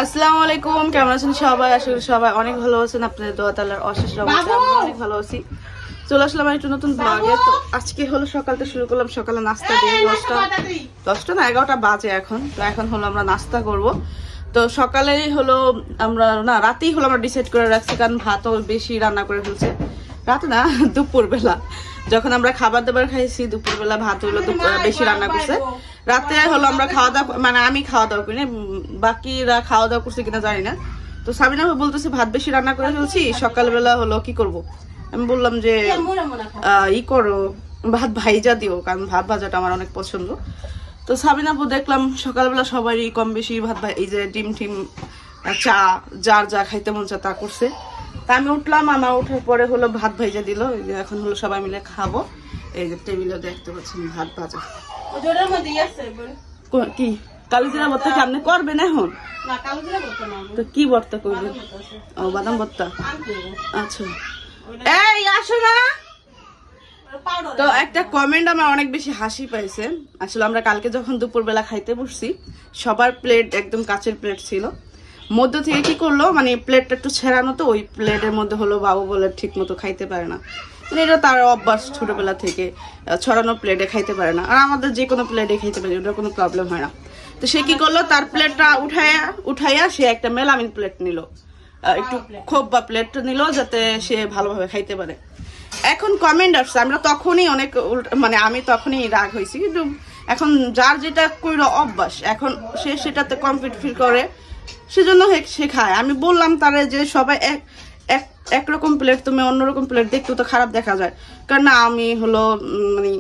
আসসালামু আলাইকুম, কেমন আছেন সবাই? আশা করি সবাই অনেক ভালো আছেন। আপনাদের দোয়া তাআলার অশেষ রহমতে আমি অনেক ভালো আছি। চলে আসলাম একটা নতুন ব্লগে। তো আজকে হলো সকালটা শুরু করলাম, সকালে নাস্তা দিয়ে 10টা না 11টা বাজে এখন। তো এখন হলো আমরা নাস্তা করব। তো সকালেই হলো আমরা না রাতেই হলো আমরা ডিসাইড করে রাখছি, কারণ ভাতও বেশি রান্না করে ফেলছে। রাতে না দুপুরবেলা যখন আমরা খাবার দাবার খাইছি, দুপুরবেলা ভাত হলো বেশি রান্না করছে। রাতে হলো আমরা খাওয়া দাওয়া, মানে আমি খাওয়া দাওয়া করি না, বাকিরা খাওয়া দাওয়া করছে কিনা জানি না। তো সাবিনা বলতেছে ভাত বেশি রান্না করে ফেলছি, সকালবেলা হলো কি করব। আমি বললাম যে ই করো, ভাত ভাইজা দিও, কারণ ভাত ভাজাটা আমার অনেক পছন্দ। তো সাবিনা দেখলাম সকালবেলা সবারই কম বেশি ভাত এই যে ডিম টিম চা যার যা খাইতে মন চা তা করছে। তা আমি উঠলাম, আমার ওঠার পরে হলো ভাত ভাইজা দিল। এখন হলো সবাই মিলে খাবো। এই যে টেবিলে দেখতে পাচ্ছেন ভাত ভাজা। কি কালোজিরা ভর্তা কি আপনি করবেন এখন? তো কি ভর্তা করবেন? ও বাদাম ভর্তা। আচ্ছা এই আসো না। তো একটা কমেন্ট আমার অনেক বেশি হাসি পাইছে। আসলে আমরা কালকে যখন দুপুরবেলা খাইতে বসছি, সবার প্লেট একদম কাচের প্লেট ছিল। মধ্য থেকে কি করলো, মানে প্লেটটা একটু ছেড়ানো, তো ওই প্লেটের মধ্যে হলো বাবু বলে ঠিক মতো খাইতে পারে না। এটা তার অভ্যাস, ছোটবেলা থেকে ছড়ানো প্লেটে খাইতে পারে না। আর আমাদের যে কোনো প্লেটে খাইতে পারে, ওটা কোনো প্রবলেম হয় না। তো সে কি করলো, তার প্লেটটা উঠাইয়া সে একটা মেলামিন প্লেট নিল, একটু খোপ বা প্লেট নিল, যাতে সে ভালোভাবে খাইতে পারে। এখন কমেন্ট আসছে, আমরা তখনই অনেক মানে আমি তখনই রাগ হয়েছি, কিন্তু এখন যার যেটা কইলো অভ্যাস, এখন সে সেটাতে কমফিট ফিল করে, সেজন্য সে খায়। আমি বললাম তারে যে সবাই একরকম প্লেট, তুমি অন্যরকম প্লেট দেখতেও তো খারাপ দেখা যায়। কারণ না আমি হলো মানে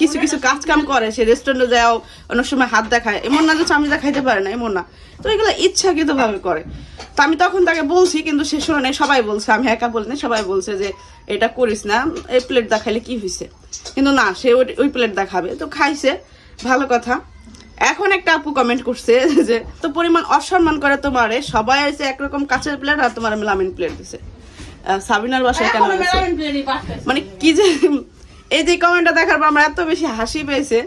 কিছু কিছু কাজ কাম করে, সে রেস্টুরেন্টে যাও অনেক সময় হাত দেখায়, এমন না যে চামচা খাইতে পারে না, এমন না। তো এগুলো ইচ্ছাকৃত ভাবে করে। তো আমি তখন তাকে বলছি, কিন্তু সে শোনে নাই। সবাই বলছে, আমি একা বলিনি, সবাই বলছে যে এটা করিস না, এই প্লেট দেখাইলে কি হয়েছে। কিন্তু না, সে ওই প্লেট দেখাবে। তো খাইছে, ভালো কথা। এখন একটা আপু কমেন্ট করছে যে তো পরিমাণ অসম্মান করে তোমারে, সবাই আছে একরকম কাঁচের প্লেট আর তোমার মেলামিন প্লেট দিছে। সাবিনার বাসায় কেন মানে কি যে এই যে কমেন্টটা দেখার পর আমার এত বেশি হাসি পেয়েছে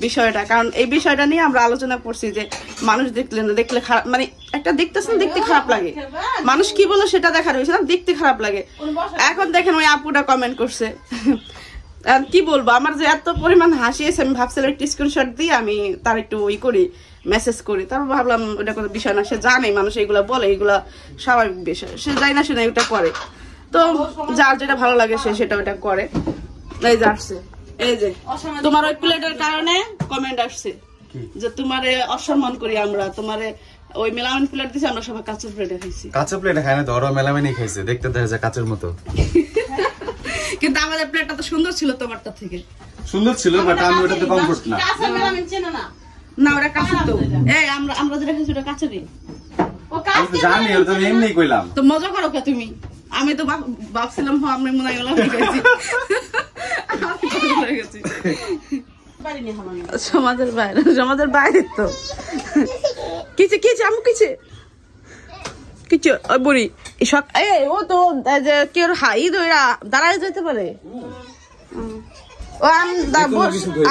বিষয়টা। কারণ এই বিষয়টা নিয়ে আমরা আলোচনা করছি যে মানুষ দেখলে খারাপ, মানে একটা দেখতেছেন দেখতে খারাপ লাগে, মানুষ কি বলো সেটা দেখার হয়েছে না, দেখতে খারাপ লাগে। এখন দেখেন ওই আপুটা কমেন্ট করছে, কি বলবো, আমার যে এত পরিমাণ হাসি এসে, আমি ভাবছিলাম একটু স্ক্রিনশট দিয়ে আমি তার একটু করি, মেসেজ করি। তারপর ভাবলাম ওটা কোনো বিষয় না, সে জানে মানুষ এগুলা বলে, এগুলা স্বাভাবিক বিষয়, সে যাই না শুনে ওটা করে। তো যার যেটা ভালো লাগে সে সেটা ওটা করে। এই যে আসছে, এই যে তোমার ওই প্লেটের কারণে কমেন্ট আসছে যে তোমারে অসম্মান করি আমরা, তোমারে ওই মেলামিন প্লেট দিছি, আমরা সবাই কাঁচের প্লেটে খাইছি। কাঁচের প্লেটে খায় না, ধরো মেলামিনই খাইছে, দেখতে দেখা যায় কাঁচের মতো। কিন্তু আমাদের প্লেটটা তো সুন্দর ছিল তোমারটা থেকে। সুন্দর ছিল, বাট আমি ওটাতে কমফোর্ট না। না ওটা কাঁচের তো, এই আমরা যেটা খাইছি ওটা কাঁচেরই। আমি জানি, ওটা আমি এমনিই কইলাম। তো মজা করো কে তুমি? আমি তো ভাবছিলাম আমি মনে হয় গেছি সমাজের বাইরে, সমাজের বাইরে তো কিছু কিছু আমি কিছু কিছু ওই বুড়ি সব ও তো কেউ হাই দইরা দাঁড়ায় যেতে পারে। ও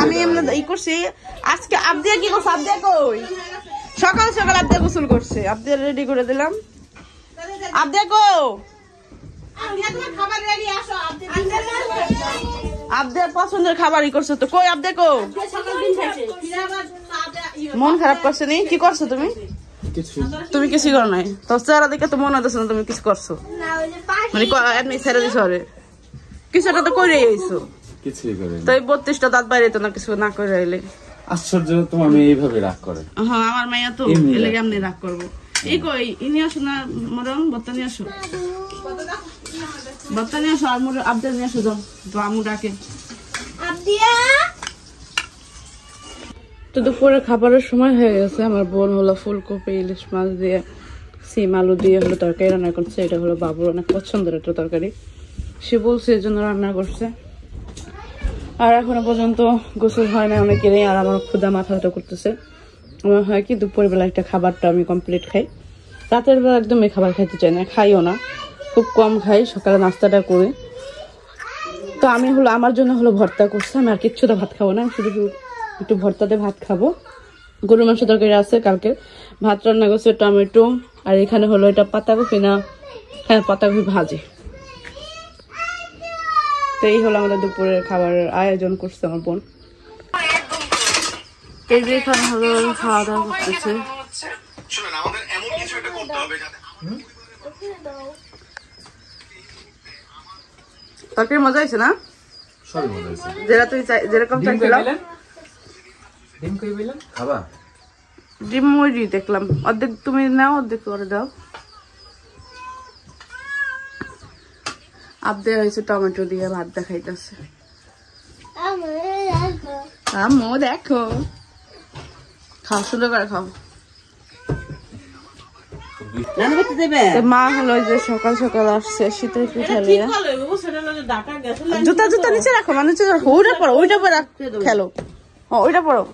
আমি এমনি ই করছি আজকে। আবদিয়া কি করছে? আবদিয়া কই? সকাল সকাল আবদিয়া গোসল করছে, আবদিয়া রেডি করে দিলাম। আবদিয়া কো? আবদিয়ার পছন্দের খাবারই করছো তো। কই আবদিয়া কো? মন খারাপ করছে নি? কি করছো তুমি? তুমি কিছু করো নাই, তোর চেহারা দেখে তো মনে হচ্ছে না তুমি কিছু করছো, মানে এমনি ছেড়ে দিছো। কিছু একটা তো করে আইছো, তো এই 32টা দাঁত বাইরে তো না কিছু না করে আইলে। আশ্চর্য, তোমার মেয়ে এইভাবে রাগ করে? হ্যাঁ আমার মাইয়া তো এলে এমনি রাগ করবো। এই কই ইনি আসো না মরম, বত্তা নিয়ে আসো, বত্তা নিয়ে আসো। আর আবদা নিয়ে আসো, যাও তো আমু ডাকে। তো দুপুরে খাবারের সময় হয়ে গেছে। আমার বোন হলো ফুলকপি ইলিশ মাছ দিয়ে সিম আলু দিয়ে হলো তরকারি রান্না করছে। এটা হলো বাবুর অনেক পছন্দের একটা তরকারি, সে বলছে এর জন্য রান্না করছে। আর এখনো পর্যন্ত গোসল হয় না অনেকেরই, আর আমার ক্ষুধা মাথা ব্যথা করতেছে। আমার হয় কি দুপুরবেলা একটা খাবারটা আমি কমপ্লিট খাই, রাতের বেলা একদমই খাবার খাইতে চাই না, খাইও না, খুব কম খাই। সকালে নাস্তাটা করি। তো আমি হলো আমার জন্য হলো ভর্তা করছে, আমি আর কিচ্ছুটা ভাত খাবো না, শুধু একটু ভর্তাতে ভাত খাবো। গরু মাংস তরকারি আছে কালকে, ভাত রান্না করছে টমেটো, আর এখানে হলো এটা পাতাকপি না, হ্যাঁ পাতাকপি ভাজি। তো এই হলো আমাদের দুপুরের খাবারের আয়োজন করছে আমার বোন। এই যে এখানে হলো খাওয়া দাওয়া করতেছে। তরকারি মজা হয়েছে না? যেটা তুই যেরকম চাইছিলাম। ডিম ওই দেখলাম, অর্ধেক তুমি নাও অর্ধেক করে দাও। আবদে হয়েছে টমেটো দিয়ে ভাত দেখাইতেছে। আম্মু দেখো, খাও সুন্দর করে খাও। মা হলো যে সকাল সকাল আসছে শীতের পিঠা নিয়ে। জুতা জুতা নিচে রাখো, মানে নিচে রাখো। ওইটা পড়ো, ওইটা পরে খেলো, ওইটা পড়ো।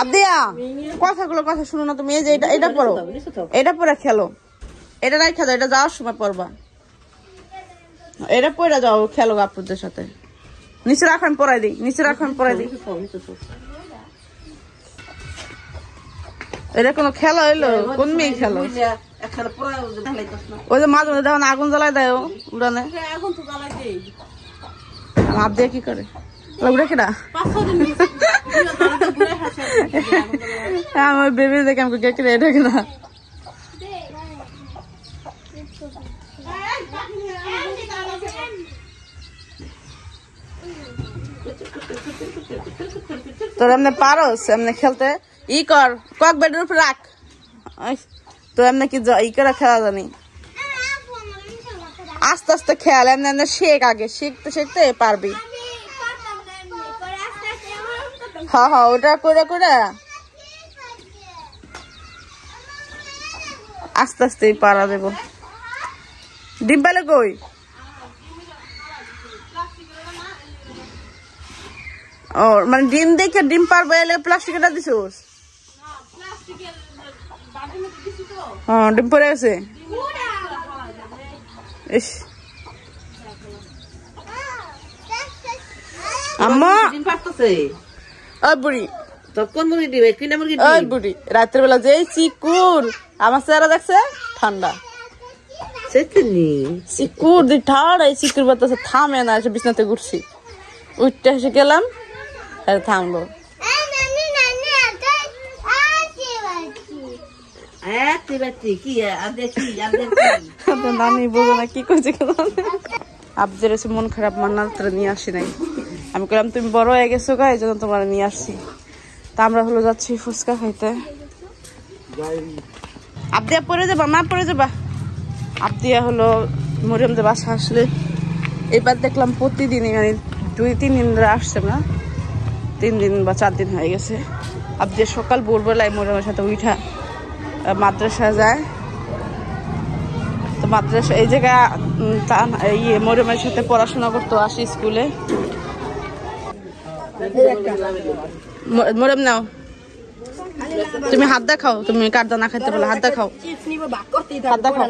আবদিয়া কথাগুলো কথা শুনো না তুমি। এই যে এটা পড়ো, এটা পরে খেলো। এটা রাখা দাও, এটা যাওয়ার সময় পড়বা। এটা পরে যাও, খেলো আপুদের সাথে। নিচে রাখো, আমি পড়াই দিই। নিচে রাখো, আমি পড়াই দিই। এটা কোনো খেলা হইলো? কোন মেয়ে খেলো? ওই যে মাঝে মাঝে দেখো আগুন জ্বালাই দেয় উড়ানে। আবদিয়া কি করে? উড়ে কেনা আমার বেবি দেখে আমাকে কে কেটে এটা কেনা। তোর এমনি পারোস এমনি খেলতে? ই কর, কক বেডের উপর রাখ। তো এমনি কি ই করে খেলা জানি? আস্তে আস্তে খেয়াল, এমনি এমনি শেখ। আগে শিখতে শিখতে পারবি। হ্যাঁ হ্যাঁ, ওটা করে করে আস্তে আস্তে পারা দেব। ডিম পালে কই? ও মানে ডিম দেখে ডিম পারবে এলে প্লাস্টিকটা দিছোস? হ্যাঁ ডিম পরে আছে। ইস আম্মা ডিম পারতেছে। ওই বুড়ি তখন মুরগি দিবে কিনা মুরগি? ওই বুড়ি রাতের বেলা যে চিকুর আমার চেহারা দেখছে ঠান্ডা। চিকুর দি ঠান্ডা, এই চিকুর বাতাসে থামে না। এসে বিছনাতে ঘুরছি, উঠতে এসে গেলাম আর থামলো। নানি বোঝো না কি করছে। আবদের এসে মন খারাপ, মান্নার নিয়ে আসি নাই। আমি বললাম তুমি বড় হয়ে গেছো গা, এই জন্য তোমার নিয়ে আসছি। তা আমরা হলো যাচ্ছি ফুচকা খাইতে। আবদিয়া পরে যাবা, মা পরে যাবা। আবদিয়া হলো মরিয়মদের বাসা আসলে এবার দেখলাম প্রতিদিনই, মানে 2-3 দিন ধরে আসছে না, 3 দিন বা 4 দিন হয়ে গেছে। আবদিয়া সকাল ভোরবেলায় মরিয়মের সাথে উঠা মাদ্রাসা যায়। তো মাদ্রাসা এই জায়গায় মরিয়মের সাথে পড়াশোনা করতো, আসি স্কুলে। মরিয়ম নাও, তুমি হাত দেখাও। তুমি কাটদা না খাইতে পারলে হাত দেখাও, হাত দেখাও।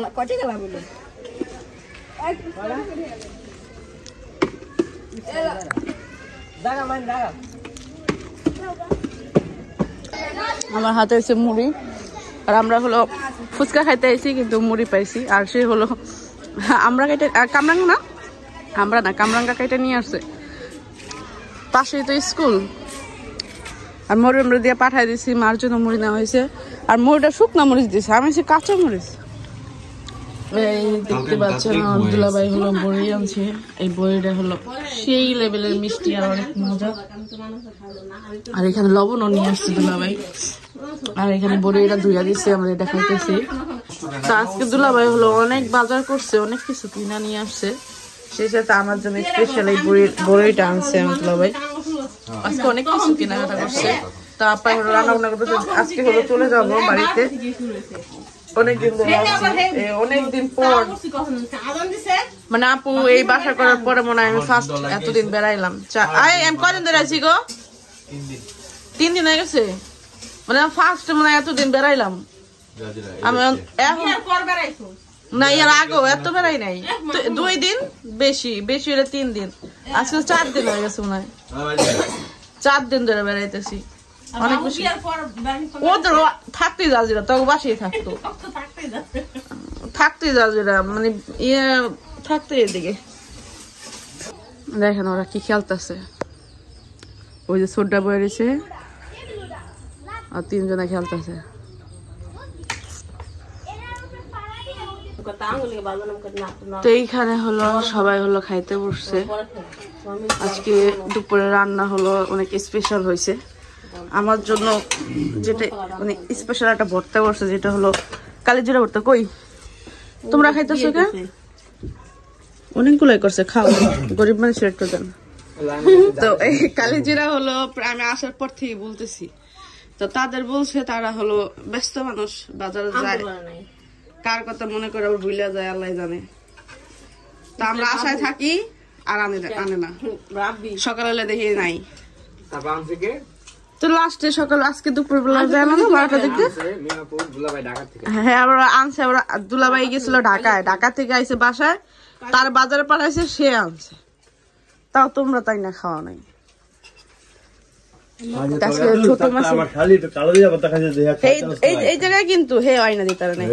আমার হাতে হয়েছে মুড়ি, আর আমরা হলো ফুচকা খাইতে আইছি কিন্তু মুড়ি পাইছি। আর সে হলো আমরা কেটে কামরাঙ্গা না, আমরা না কামরাঙ্গা কেটে নিয়ে আসছে। পাশেই তো স্কুল। আর মুড়ি আমরা দিয়ে পাঠাই দিছি, মার জন্য মুড়ি নেওয়া হয়েছে। আর মুড়িটা শুকনা মরিচ দিয়েছে, আমি কাঁচা মরিচ। এই দেখতে পাচ্ছেন আব্দুল্লাহ ভাই হলো বড়ি আনছে। এই বড়িটা হলো সেই লেভেলের মিষ্টি আর অনেক মজা। আর এখানে লবণও নিয়ে আসছে দুলা ভাই। আর এখানে বড়িটা ধুইয়া দিচ্ছে, আমরা এটা খাইতেছি। তো আজকে দুলা ভাই হলো অনেক বাজার করছে, অনেক কিছু কিনা নিয়ে আসছে। সেই সাথে আমার জন্য স্পেশাল এই বড়িটা আনছে আমার দুলা ভাই। আজকে অনেক কিছু কেনাকাটা করছে। তা আপা হলো রান্না বান্না করতেছে। আজকে হলো চলে যাবো বাড়িতে, অনেকদিন ধরে আসছি, অনেকদিন পর। মানে আপু এই বাসা করার পরে মনে হয় আমি ফার্স্ট এতদিন বেড়াইলাম। আমি কদিন ধরে আছি গো? 3 দিন হয়ে গেছে। মানে ফার্স্ট মনে হয় এতদিন বেড়াইলাম আমি। না এর আগেও এত বেড়াই নাই, 2 দিন বেশি বেশি হলে 3 দিন। আজকে 4 দিন হয়ে গেছে মনে হয়, 4 দিন ধরে বেড়াইতেছি। অনেক বেশি ওদের থাকতেই জাজিরা তো বাসিয়ে থাকতো থাকতেই জাজিরা মানে ইয়ে থাকতো এদিকে দেখেন ওরা কি খেলতেছে ওই যে ছোটটা বয়ে রয়েছে আর তিনজনে খেলতেছে তো এইখানে হলো সবাই হলো খাইতে বসছে আজকে দুপুরে রান্না হলো অনেক স্পেশাল হয়েছে আমার জন্য যেটা মানে স্পেশাল একটা ভর্তা করছে যেটা হলো কালিজিরা ভর্তা কই তোমরা খাইতেছো কে অনেকগুলাই করছে খাও গরিব মানুষের একটু দেন তো এই কালিজিরা হলো আমি আসার পর থেকে বলতেছি তো তাদের বলছে তারা হলো ব্যস্ত মানুষ বাজারে যায় কার কথা মনে করে আবার ভুলে যায় আল্লাহ জানে তো আমরা আশায় থাকি আর আনে না সকালে দেখি নাই তো লাস্টে সকাল আজকে দুপুর বেলা যায় না 12টা দেখতে হ্যাঁ আবার আনছে আবার দুলাভাই গেছিল ঢাকায় ঢাকা থেকে আইসে বাসায় তার বাজারে পাঠাইছে সে আনছে তাও তোমরা তাই না খাওয়া নাই এই জায়গায় কিন্তু হে আইনা দিতে নাই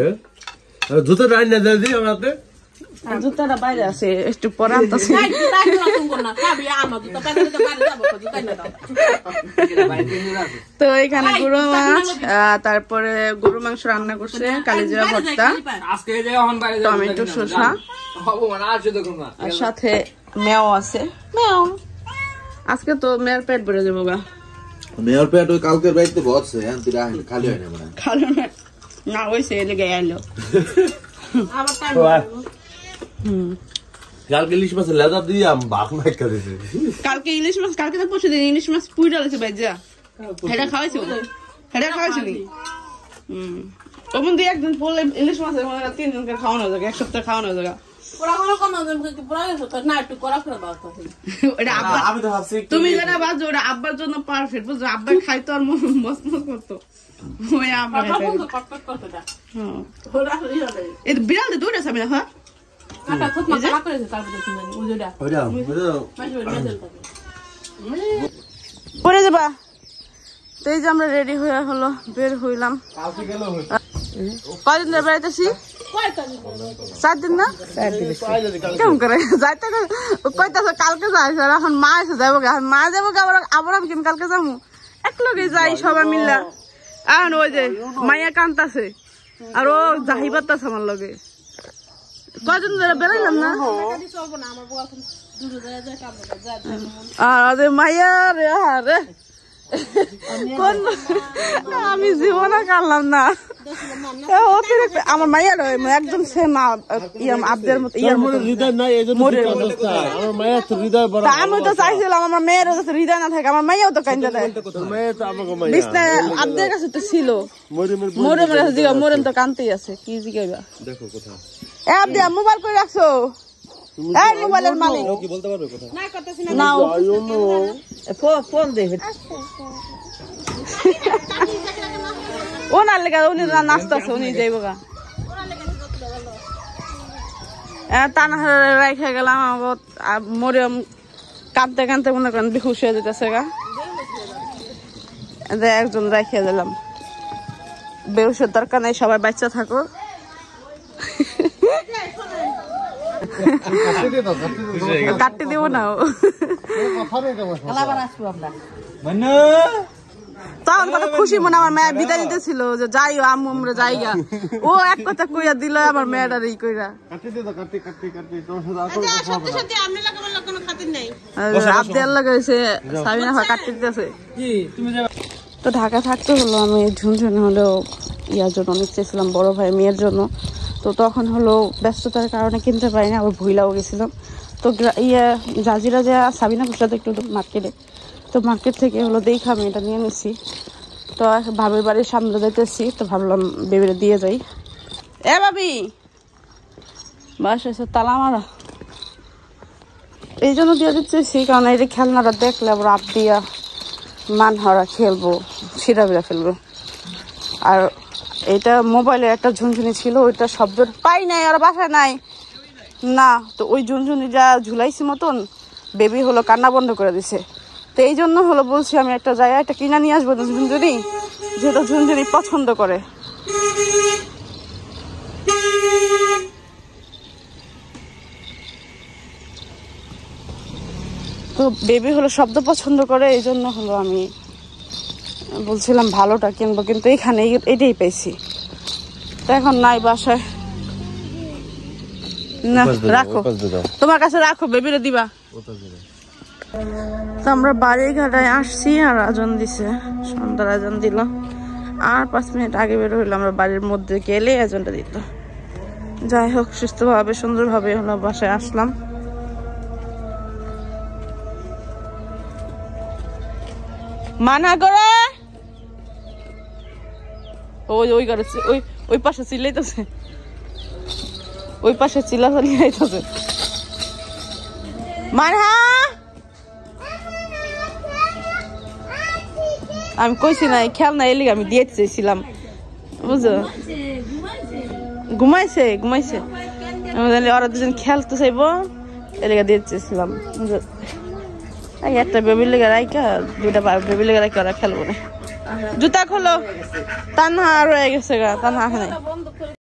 জুতাটা বাইরে আছে একটু পরে আনতেছে তো এখানে গরু মাছ তারপরে গরু মাংস রান্না করছে কালিজিরা ভর্তা টমেটো শসা আর সাথে মেও আছে মেও আজকে তো মেয়ের পেট ভরে যাবো গা মেয়ের পেট ওই কালকের বাড়িতে বসছে খালি হয় না মানে খালি না হয়েছে লেগে আইলো কালকে ইলিশ মাছের লেজা দিয়ে বাঘ মাইকা দিয়েছে কালকে ইলিশ মাছ কালকে তো পরশু দিন ইলিশ মাছ পুইরা লেছে ভাইজা এটা খাওয়াইছো এটা খাওয়াইছিলি ওমন দিয়ে একদিন পড়লে ইলিশ মাছের মনে 3 দিনকার খাওয়ানো যাবে এক সপ্তাহ খাওয়ানো যাবে তুমি যেটা বাজো ওটা আব্বার জন্য পারফেক্ট বুঝছো আব্বা খাইতো আর মস্ত করতো ওই আব্বা বিড়াল দিয়ে দৌড়েছে আমি দেখো পরে যাবা তো এই যে আমরা রেডি হয়ে হলো বের হইলাম কয়দিন ধরে বেড়াইতেছি 4 দিন না কেমন করে যাইতে কইতেছে কালকে যাইছে এখন মা এসে যাবো এখন মা যাবো আবার আমি কেমন কালকে যাবো এক লগে যাই সবাই মিললা এখন ওই যে মাইয়া কান্তাছে আর ও জাহি পারতাছে আমার লগে কয়দিন ধরে বেড়াইলাম না আরে মাইয়া রে আরে আমি জীবনে কাটলাম না আমার মাইয়ার একদম সেম আব্দের মতো আমি তো চাইছিলাম আমার মেয়ের হৃদয় না থাকে আমার মাইয়াও তো কান্দা দেয় আব্দের কাছে তো ছিল মোরেমের কাছে জিগা মোরেম তো কানতেই আছে কি জিগাইবা এ আব্দি মোবাইল করে রাখছো এই মোবাইলের মালিক কি বলতে পারবে কথা না করতেছি না নাও ফোন দে ও না লেগা উনি নাচতেছে উনি যাইব গা টানা রাইখা গেলাম মরিয়ম কাঁদতে কাঁদতে মনে করেন বেহুশ হয়ে যেতেছে গা একজন রাইখা দিলাম বেহুশের দরকার নেই সবাই বাচ্চা থাকো কাটতে দিব না তখন কত খুশি মনে আমার মেয়ে বিদায় নিতেছিল যে যাই আম্মু আমরা যাই গা ও এক কথা কইয়া দিল আমার মেয়েটার ই কইরা আব্দের লাগাইছে সাবিনা ভাই কাটতে দিতেছে তো ঢাকা থাকতে হলো আমি ঝুনঝুনি হলেও ইয়ার জন্য অনেক চেয়েছিলাম বড় ভাই মেয়ের জন্য তো তখন হলো ব্যস্ততার কারণে কিনতে পারি না আবার ভুইলাও গেছিলাম তো ইয়া জাজিরা যা সাবিনা খুশাতে একটু মার্কেটে তো মার্কেট থেকে হলো দেখা আমি এটা নিয়ে নিচ্ছি তো ভাবির বাড়ির সামনে যাইতেছি তো ভাবলাম বেবিরে দিয়ে যাই এ ভাবি বাস এসে তালা মারা এই জন্য দিয়ে দিচ্ছি কারণ এই যে খেলনাটা দেখলে আবার আপ দিয়া মানহারা খেলবো ছিঁড়া বিড়া ফেলবো আর এটা মোবাইলে একটা ঝুনঝুনি ছিল ওইটা শব্দ পাই নাই আর বাসায় নাই না তো ওই ঝুনঝুনি যা ঝুলাইছি মতন বেবি হলো কান্না বন্ধ করে দিছে তো এই জন্য হলো বলছি আমি একটা জায়গা একটা কিনা নিয়ে আসবো ঝুনঝুনি, যেটা ঝুনঝুনি পছন্দ করে। তো বেবি হলো শব্দ পছন্দ করে, এই জন্য হলো আমি বলছিলাম ভালোটা কিনবো, কিন্তু এখানে এটাই পেয়েছি। তো এখন নাই বাসায়, না রাখো তোমার কাছে, রাখো বেবিরে দিবা। তো আমরা বাড়ির ঘাটায় আসছি আর আজান দিছে, সন্ধ্যার আজান দিল। আর 5 মিনিট আগে বের হইলো, আমরা বাড়ির মধ্যে গেলে আজানটা দিত। যাই হোক সুস্থভাবে সুন্দরভাবে হলো বাসায় আসলাম। মানা করে ওই ঘরে ওই পাশে চিল্লাইতেছে, ওই পাশে চিল্লা চালিয়েছে। মানহা আমি কইছি না খেলনা এলি আমি দিয়ে চেয়েছিলাম, বুঝো? ঘুমাইছে ঘুমাইছে, ওরা দুজন খেলতে চাইবো এলাকা দিয়ে চেয়েছিলাম। একটা বেবির লেগে রাইকা, 2টা বেবির লেগে রাইকা ওরা খেলবো না। জুতা খোলো, তানহা রয়ে গেছে গা, তানহা